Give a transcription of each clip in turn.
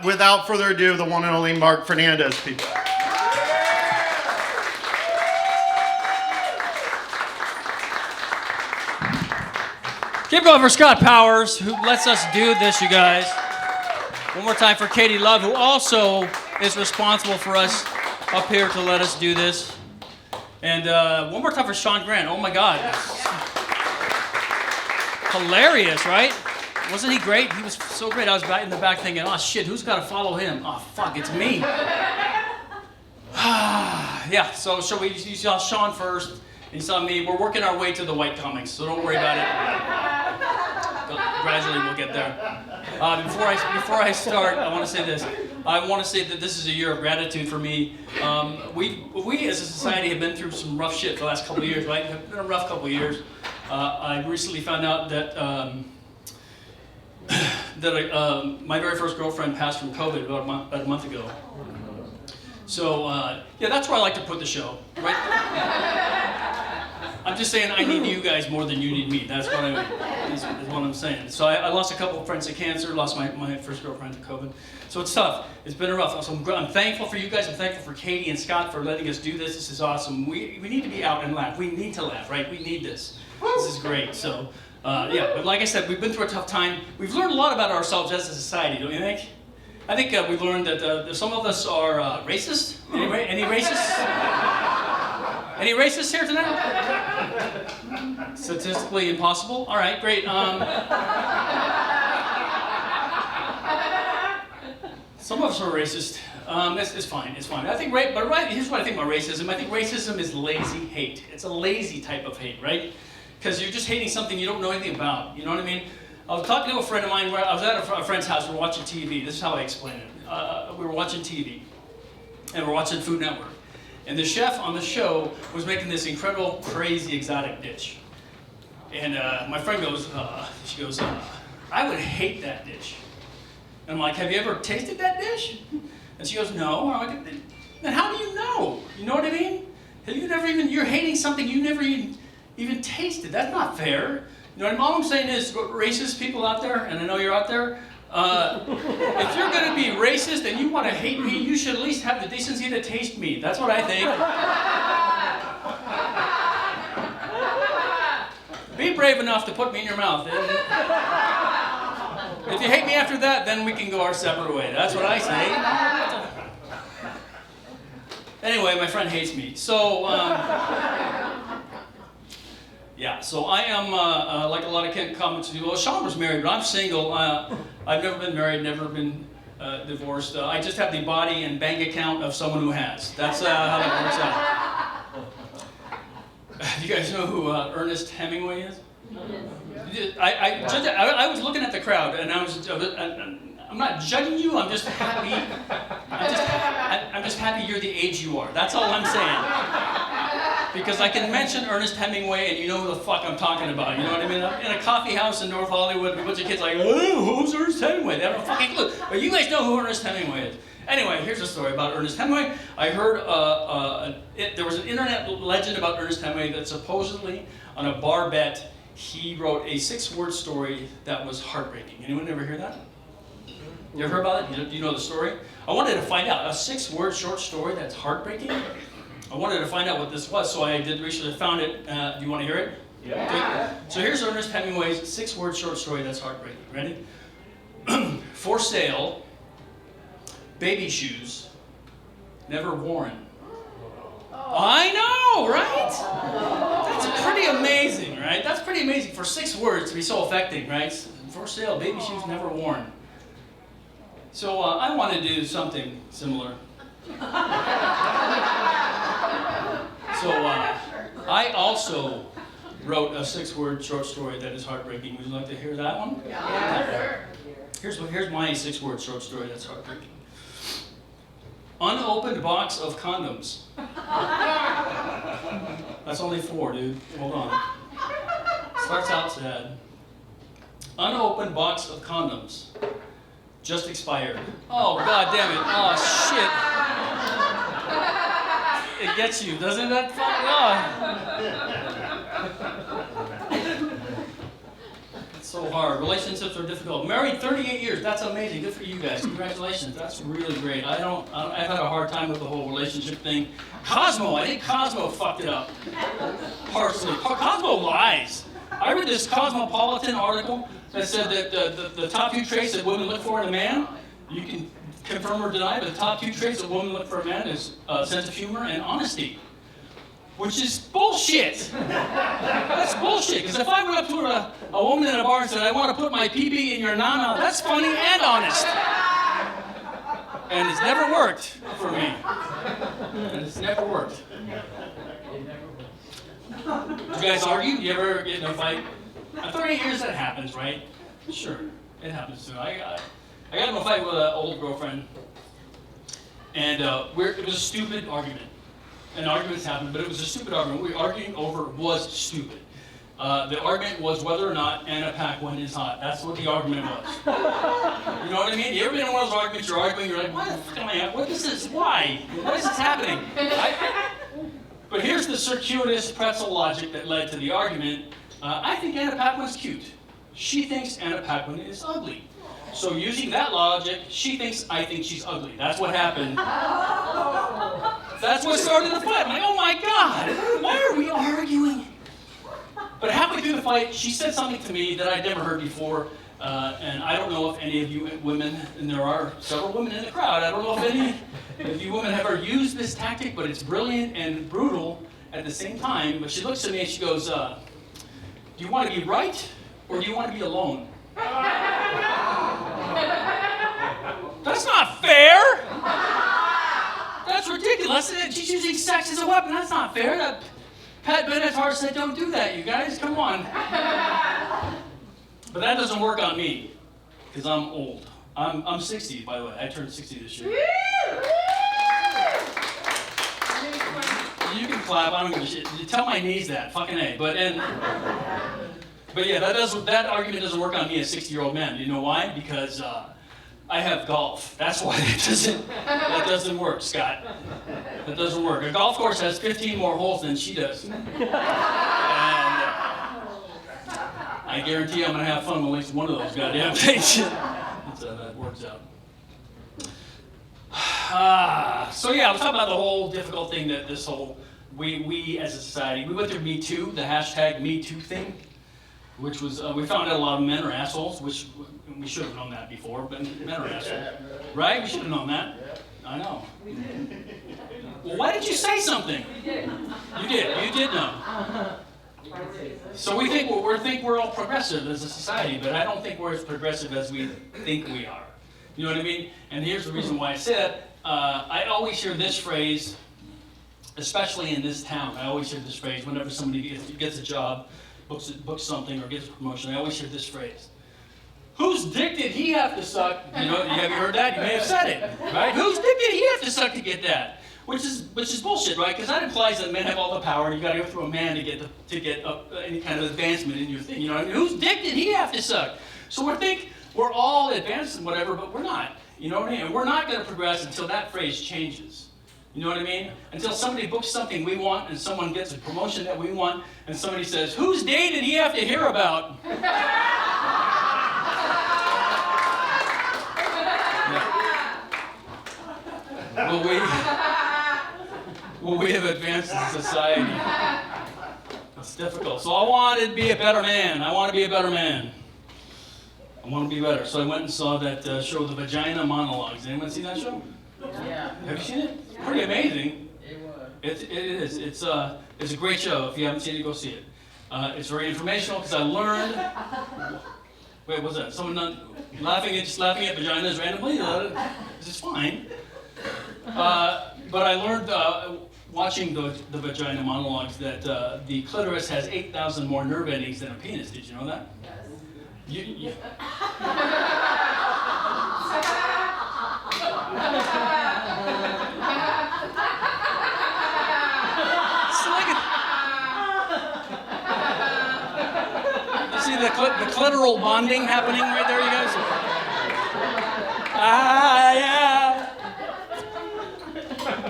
Without further ado, the one and only Mark Fernandez, people. Keep going for Scott Powers, who lets us do this, you guys. One more time for Katie Love, who also is responsible for us up here to let us do this. And one more time for Sean Grant. Oh my God. Hilarious, right? Wasn't he great? He was so great. I was back in the back thinking, oh shit, who's got to follow him? Oh fuck, it's me. Yeah, so you saw Sean first, and you saw me. We're working our way to the white comics, so don't worry about it. Gradually we'll get there. Before I start, I want to say this. I want to say that this is a year of gratitude for me. We as a society have been through some rough shit for the last couple of years, right? It's been a rough couple of years. I recently found out that my very first girlfriend passed from COVID about a month ago. So yeah, that's where I like to put the show, right? I'm just saying I need you guys more than you need me. That's what is what I'm saying. So I lost a couple of friends to cancer, lost my first girlfriend to COVID. So it's tough. It's been rough. So I'm thankful for you guys. I'm thankful for Katie and Scott for letting us do this. This is awesome. We need to be out and laugh. We need to laugh, right? We need this. This is great. So yeah, but like I said, we've been through a tough time. We've learned a lot about ourselves as a society, don't you think? I think we've learned that some of us are racist. Any racists? Any racists here tonight? Statistically impossible? All right, great. Some of us are racist. It's fine. It's fine. I think here's what I think about racism. I think racism is lazy hate. It's a lazy type of hate, right? Because you're just hating something you don't know anything about. You know what I mean? I was talking to a friend of mine where I was at a friend's house. We were watching TV. This is how I explain it. We were watching TV, and we're watching Food Network. And the chef on the show was making this incredible, crazy, exotic dish. And my friend goes, she goes, I would hate that dish. And I'm like, have you ever tasted that dish? And she goes, no. And I'm like, then how do you know? You know what I mean? You're hating something you never even tasted. That's not fair. You know what I mean? All I'm saying is, racist people out there, and I know you're out there, if you're going to be racist and you want to hate me, you should at least have the decency to taste me. That's what I think. Be brave enough to put me in your mouth. And if you hate me after that, then we can go our separate way. That's what I say. Anyway, my friend hates me. So, yeah, so I am, like a lot of comics do, well, Sean was married, but I'm single. I've never been married, never been divorced. I just have the body and bank account of someone who has. That's how that works out. You guys know who Ernest Hemingway is? I was looking at the crowd, and I'm not judging you, I'm just happy. I'm just happy you're the age you are. That's all I'm saying. Because I can mention Ernest Hemingway and you know who the fuck I'm talking about, you know what I mean? I'm in a coffee house in North Hollywood, a bunch of kids like, oh, who's Ernest Hemingway? They have no fucking clue. But you guys know who Ernest Hemingway is. Anyway, here's a story about Ernest Hemingway. I heard there was an internet legend about Ernest Hemingway that supposedly, on a bar bet, he wrote a 6-word story that was heartbreaking. Anyone ever hear that? You ever heard about it? Do you know the story? I wanted to find out. A 6-word short story that's heartbreaking? I wanted to find out what this was, so I did research. I found it. Do you want to hear it? Yeah. Okay. So here's Ernest Hemingway's 6-word short story that's heartbreaking. Ready? For sale, baby shoes, never worn. I know, right? That's pretty amazing, right? That's pretty amazing for 6 words to be so affecting, right? For sale, baby shoes, never worn. So I want to do something similar. So I also wrote a 6-word short story that is heartbreaking. Would you like to hear that one? Yeah, sure. Here's my 6-word short story that's heartbreaking. Unopened box of condoms. That's only 4, dude. Hold on. Starts out sad. Unopened box of condoms. Just expired. Oh, god damn it. Oh, shit. It gets you, doesn't that? It's So hard. Relationships are difficult. Married 38 years. That's amazing. Good for you guys. Congratulations. That's really great. I've had a hard time with the whole relationship thing. Cosmo. I think Cosmo fucked it up. Partially. Cosmo lies. I read this Cosmopolitan article that said that the top 2 traits that women look for in a man, you can confirm or deny, but the top 2 traits that women look for a man is sense of humor and honesty. Which is bullshit. That's bullshit. Because if I went up to a woman in a bar and said, I want to put my pee-pee in your nana, that's funny and honest. And it's never worked for me. And it's never worked. You guys argue? You ever get in a fight? At 38 years, that happens, right? Sure, it happens too. I got in a fight with an old girlfriend, and it was a stupid argument. And arguments happen, but it was a stupid argument. What we were arguing over was stupid. The argument was whether or not Anna Paquin is hot. That's what the argument was. You know what I mean? You ever been in one of those arguments, you're arguing, you're like, why the fuck am I, what is this, why? Why is this happening? But here's the circuitous pretzel logic that led to the argument. I think Anna Paquin's cute. She thinks Anna Paquin is ugly. So using that logic, she thinks I think she's ugly. That's what happened. That's what started the fight. I'm like, oh my God, why are we arguing? But halfway through the fight, she said something to me that I'd never heard before. And I don't know if any of you women, and there are several women in the crowd, I don't know if any of you women have ever used this tactic, but it's brilliant and brutal at the same time. But she looks at me and she goes, do you want to be right or do you want to be alone? That's not fair! That's ridiculous. She's using sex as a weapon. That's not fair. Pat Benatar said, don't do that, you guys. Come on. But that doesn't work on me, because I'm old. I'm 60, by the way. I turned 60 this year. You can clap. I don't give a shit. Tell my knees that. Fucking A. But yeah, that argument doesn't work on me as a 60-year-old man. You know why? Because I have golf. That's why that doesn't work, Scott. That doesn't work. A golf course has 15 more holes than she does. And I guarantee I'm going to have fun with at least one of those goddamn things. That's how that works out. So yeah, I was talking about the whole difficult thing that this whole, we as a society, we went through Me Too, the hashtag Me Too thing, which was, we found out a lot of men are assholes, which we should have known that before, but men are assholes. Right? We should have known that. I know. Well, why did you say something? You did know. So we think we're all progressive as a society, but I don't think we're as progressive as we think we are. You know what I mean? And here's the reason why I said, I always hear this phrase, especially in this town, I always hear this phrase whenever somebody gets a job, books something, or gets a promotion, I always hear this phrase. Whose dick did he have to suck? You know, have you heard that? You may have said it, right? Whose dick did he have to suck to get that? Which is bullshit, right? Because that implies that men have all the power, and you got to go through a man to get any kind of advancement in your thing. You know, what I mean? Whose dick did he have to suck? So we think we're all advanced and whatever, but we're not. You know what I mean? And we're not going to progress until that phrase changes. You know what I mean? Until somebody books something we want, and someone gets a promotion that we want, and somebody says, "Whose day did he have to hear about?" Will we have advanced in society? It's difficult. So I wanted to be a better man. I want to be a better man. I want to be better. So I went and saw that show, The Vagina Monologues. Anyone see that show? Yeah. Have you seen it? It's pretty amazing. It was. It is. It's a great show. If you haven't seen it, go see it. It's very informational because I learned. Wait, what's that? Someone not laughing at vaginas randomly? This is fine. But I learned watching the Vagina Monologues that the clitoris has 8,000 more nerve endings than a penis. Did you know that? Yes. You see the clitoral bonding happening right there, you guys? Yeah.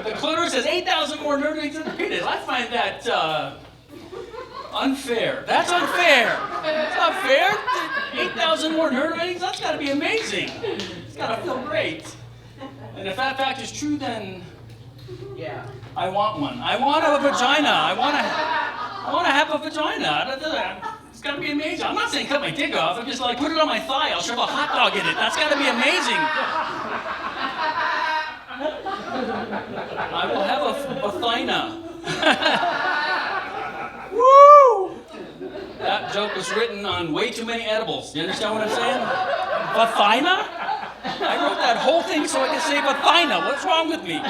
The clitoris has 8,000 more nerve endings than the penis. I find that Unfair. That's unfair. It's not fair. 8,000 more nerd ratings? That's got to be amazing. It's got to feel great. And if that fact is true, then Yeah. I want one. I want a vagina. I want to have a vagina. It's got to be amazing. I'm not saying cut my dick off. I'm just like, put it on my thigh. I'll shove a hot dog in it. That's got to be amazing. I will have a vagina. Woo! That joke was written on way too many edibles. You understand what I'm saying? Vagina? I wrote that whole thing so I could say vagina. What's wrong with me?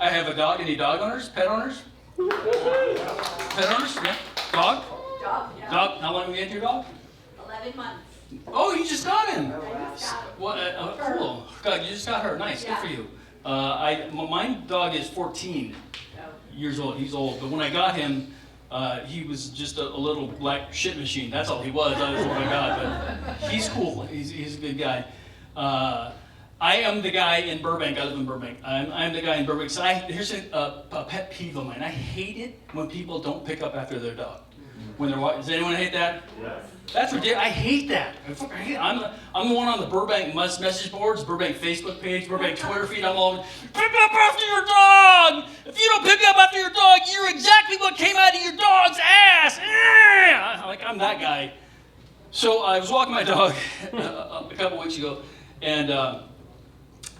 I have a dog. Any dog owners? Pet owners? Pet owners? Yeah. Dog? Dog, yeah. Dog? How long have you had your dog? 11 months. Oh, you just got him. I just got What? Cool. God, you just got her. Nice. Good for you. My dog is 14 years old. He's old. But when I got him, he was just a little black shit machine. That's all he was. That was what I got. But he's cool. He's a good guy. I am the guy in Burbank. I live in Burbank. I'm the guy in Burbank. So here's a pet peeve of mine. I hate it when people don't pick up after their dog. When they're walking. Does anyone hate that? Yes. That's ridiculous. I hate that. I'm the one on the Burbank message boards, Burbank Facebook page, Burbank Twitter feed. I'm all, pick up after your dog! If you don't pick up after your dog, you're exactly what came out of your dog's ass! Like, I'm that guy. So I was walking my dog a couple weeks ago, and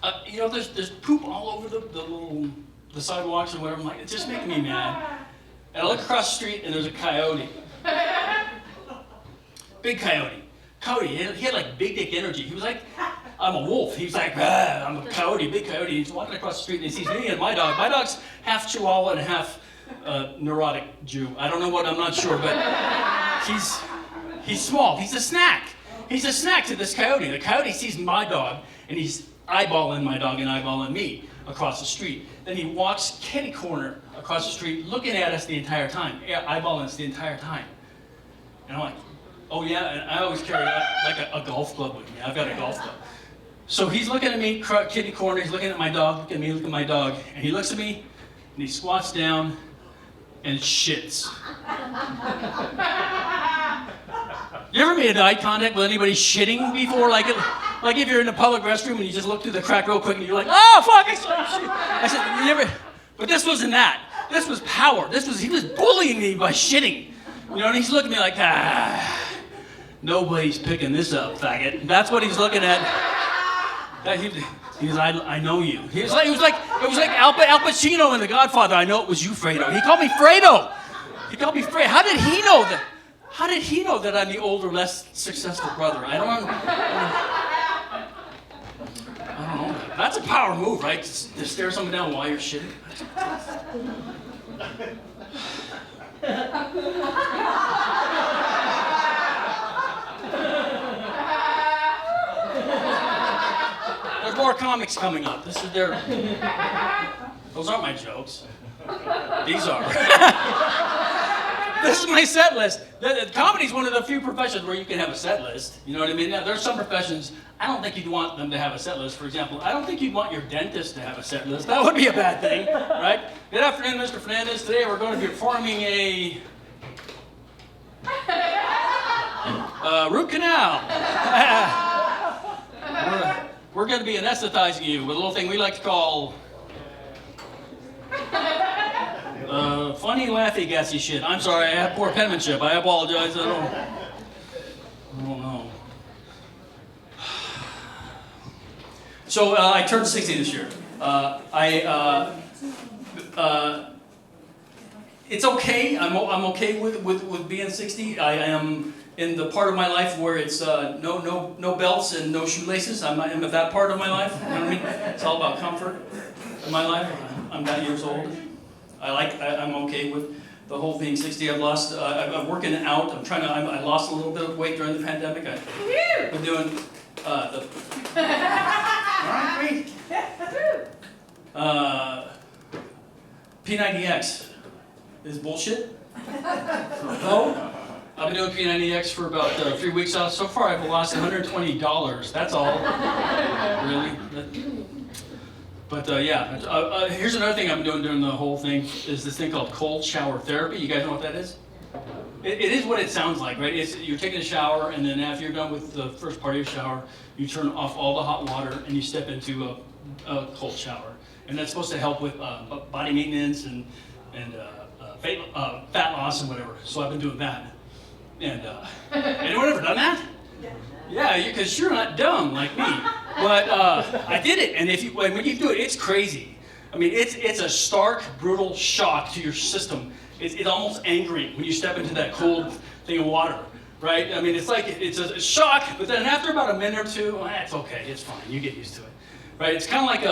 there's poop all over the sidewalks and whatever. I'm like, it's just making me mad. And I look across the street, and there's a coyote. Big coyote. Coyote, he had like big dick energy. He was like, I'm a wolf. He was like, I'm a coyote, big coyote. He's walking across the street and he sees me and my dog. My dog's half Chihuahua and half neurotic Jew. I don't know what, I'm not sure, but he's small. He's a snack. He's a snack to this coyote. The coyote sees my dog and he's eyeballing my dog and eyeballing me across the street. Then he walks kitty corner across the street looking at us the entire time, eyeballing us the entire time. And I'm like, oh yeah, and I always carry like a golf club with me. I've got a golf club. So he's looking at me, kitty corner, he's looking at my dog, looking at me, looking at my dog, and he looks at me, and he squats down, and shits. You ever made eye contact with anybody shitting before? Like if you're in a public restroom and you just look through the crack real quick and you're like, oh fuck, I saw shit. I said, you never, but this wasn't that. This was power. He was bullying me by shitting. You know, and he's looking at me like, nobody's picking this up, faggot. That's what he's looking at. He was, I know you. It was like Al Pacino in The Godfather. I know it was you, Fredo. He called me Fredo. How did he know that? How did he know that I'm the older, less successful brother? I don't know. That's a power move, right? To stare someone down while you're shitting. There's more comics coming up. Those aren't my jokes. These are. This is my set list. Comedy's one of the few professions where you can have a set list. You know what I mean? Now, there's some professions, I don't think you'd want them to have a set list. For example, I don't think you'd want your dentist to have a set list. That would be a bad thing, right? Good afternoon, Mr. Fernandez. Today we're going to be performing a root canal. We're going to be anesthetizing you with a little thing we like to call funny, laughy, gassy shit. I'm sorry, I have poor penmanship. I apologize. I don't know. So I turned 60 this year. It's okay. I'm okay with being 60. I am in the part of my life where it's no belts and no shoelaces. I'm at that part of my life. You know what I mean? It's all about comfort in my life. I'm that years old. I'm okay with the whole being 60. I'm working out. I lost a little bit of weight during the pandemic. I've been doing all right, great. P90X is bullshit. No, I've been doing P90X for about 3 weeks now. So far, I've lost $120. That's all. Really. But yeah, here's another thing I'm doing during the whole thing is this thing called cold shower therapy. You guys know what that is? It is what it sounds like, right? You're taking a shower, and then after you're done with the first part of your shower, you turn off all the hot water, and you step into a cold shower. And that's supposed to help with body maintenance and fat loss and whatever. So I've been doing that. And anyone ever done that? Yeah, because you're not dumb like me. But I did it, and when you do it, it's crazy. I mean, it's a stark, brutal shock to your system. It's almost angry when you step into that cold thing of water, right? I mean, it's like it's a shock, but then after about a minute or two, it's okay, it's fine, you get used to it, right? It's kind of like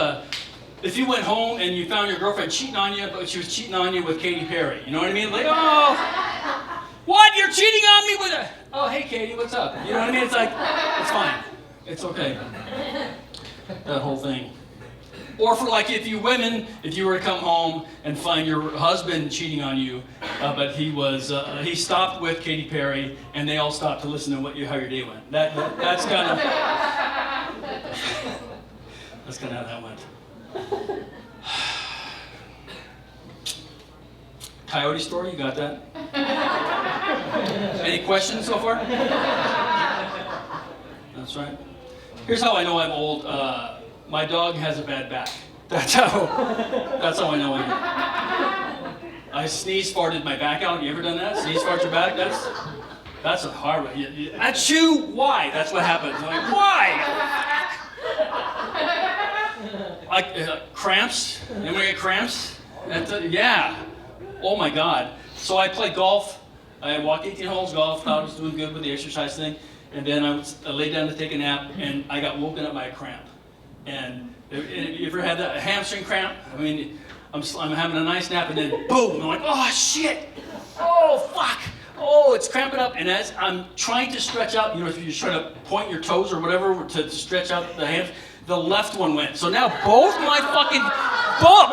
if you went home and you found your girlfriend cheating on you, but she was cheating on you with Katy Perry. You know what I mean? Like, oh, what? You're cheating on me with a... Oh, hey, Katy, what's up? You know what I mean? It's like, it's fine. It's okay. That whole thing. Or for like if you were to come home and find your husband cheating on you, but he stopped with Katy Perry, and they all stopped to listen to how your day went. That's kind of how that went. Coyote story, you got that? Any questions so far? That's right. Here's how I know I'm old. My dog has a bad back. That's how I know I'm old. I sneeze farted my back out. You ever done that? Sneeze fart your back? That's a hard one. Achoo! Why? That's what happens. I'm like, why? Like cramps? Anyone get cramps? Yeah. Oh my God. So I played golf. I walked 18 holes golf. Thought I was doing good with the exercise thing. And then I laid down to take a nap, and I got woken up by a cramp. And you ever had that a hamstring cramp? I mean, I'm having a nice nap, and then boom! I'm like, oh shit! Oh fuck! Oh, it's cramping up. And as I'm trying to stretch out, if you're trying to point your toes or whatever to stretch out the hands, the left one went. So now both my fucking fuck!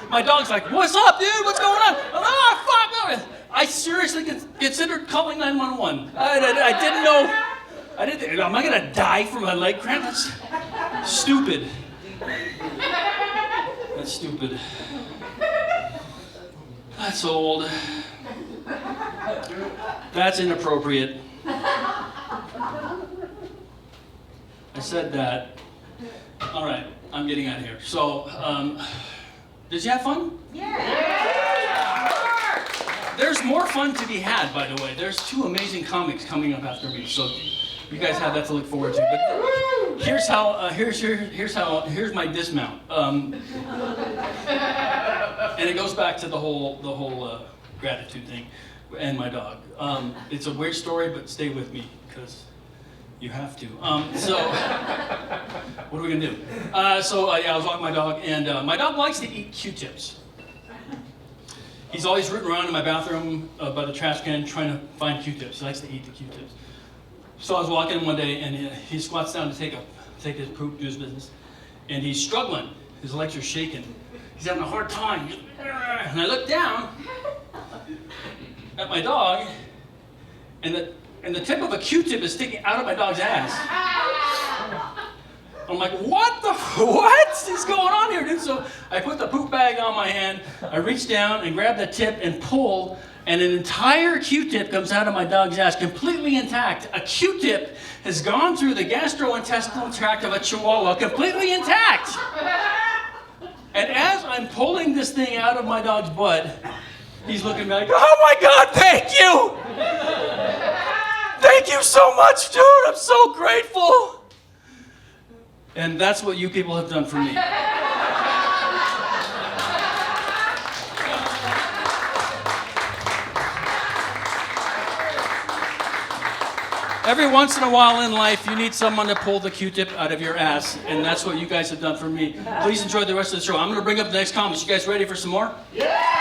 My dog's like, what's up, dude? What's going on? Oh fuck! I seriously considered calling 911. I didn't know. Am I gonna die from a leg cramp? That's stupid. That's stupid. That's old. That's inappropriate. I said that. All right, I'm getting out of here. So, did you have fun? Yeah. There's more fun to be had, by the way. There's 2 amazing comics coming up after me, so you guys have that to look forward to. But here's my dismount, and it goes back to the whole gratitude thing, and my dog. It's a weird story, but stay with me because you have to. So what are we gonna do? I was walking my dog, and my dog likes to eat Q-tips. He's always rooting around in my bathroom by the trash can trying to find Q-tips. He likes to eat the Q-tips. So I was walking one day, and he squats down to take his poop, do his business, and he's struggling. His legs are shaking. He's having a hard time. And I look down at my dog, and the tip of a Q-tip is sticking out of my dog's ass. I'm like, what is going on here, dude? So I put the poop bag on my hand, I reach down and grab the tip and pull, and an entire Q-tip comes out of my dog's ass, completely intact. A Q-tip has gone through the gastrointestinal tract of a Chihuahua, completely intact. And as I'm pulling this thing out of my dog's butt, he's looking at me like, oh my God, thank you! Thank you so much, dude, I'm so grateful. And that's what you people have done for me. Every once in a while in life, you need someone to pull the Q-tip out of your ass, and that's what you guys have done for me. Please enjoy the rest of the show. I'm going to bring up the next comments. You guys ready for some more? Yeah!